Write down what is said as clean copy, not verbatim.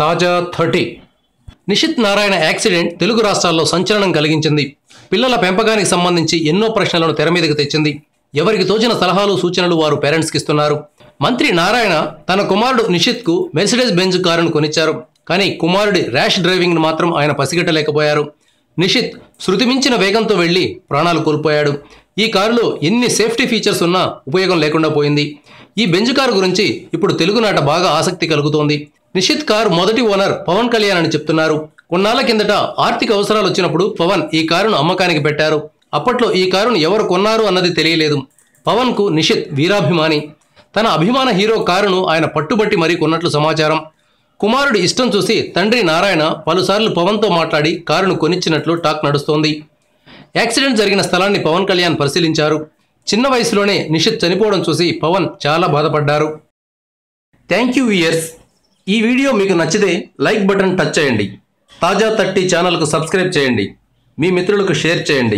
తాజా 30 నిషిత్ నారాయణ యాక్సిడెంట్ తెలుగు రాష్ట్రాల్లో సంచలనం కలిగించింది. పిల్లల పెంపకానికి సంబంధించి ఎన్నో ప్రశ్నలను తెర మీదకు తెచ్చింది. ఎవరికి తోచిన సలహాలు సూచనలు వారు పేరెంట్స్కి ఇస్తున్నారు. మంత్రి నారాయణ తన కుమారుడు నిషిత్కు మెర్సిడెస్ బెంజ్ కారును కొనిచ్చారు. కానీ కుమారుడి ర్యాష్ డ్రైవింగ్ను మాత్రం ఆయన పసిగట్టలేకపోయారు. నిషిత్ శృతిమించిన వేగంతో వెళ్లి ప్రాణాలు కోల్పోయాడు. ఈ కారులో ఎన్ని సేఫ్టీ ఫీచర్స్ ఉన్నా ఉపయోగం లేకుండా పోయింది. ఈ బెంజ్ కారు గురించి ఇప్పుడు తెలుగునాట బాగా ఆసక్తి కలుగుతోంది. నిషిత్ కారు మొదటి ఓనర్ పవన్ కళ్యాణ్ అని చెప్తున్నారు. కొన్నాళ్ల కిందట ఆర్థిక అవసరాలు వచ్చినప్పుడు పవన్ ఈ కారును అమ్మకానికి పెట్టారు. అప్పట్లో ఈ కారును ఎవరు కొన్నారు అన్నది తెలియలేదు. పవన్కు నిషిత్ వీరాభిమాని. తన అభిమాన హీరో కారును ఆయన పట్టుబట్టి మరీ కొన్నట్లు సమాచారం. కుమారుడి ఇష్టం చూసి తండ్రి నారాయణ పలుసార్లు పవన్తో మాట్లాడి కారును కొనిచ్చినట్లు టాక్ నడుస్తోంది. యాక్సిడెంట్ జరిగిన స్థలాన్ని పవన్ కళ్యాణ్ పరిశీలించారు. చిన్న వయసులోనే నిషిత్ చనిపోవడం చూసి పవన్ చాలా బాధపడ్డారు. Thank you viewers. ఈ వీడియో మీకు నచ్చితే లైక్ బటన్ టచ్ చేయండి. తాజా 30 ఛానల్కు సబ్స్క్రైబ్ చేయండి. మీ మిత్రులకు షేర్ చేయండి.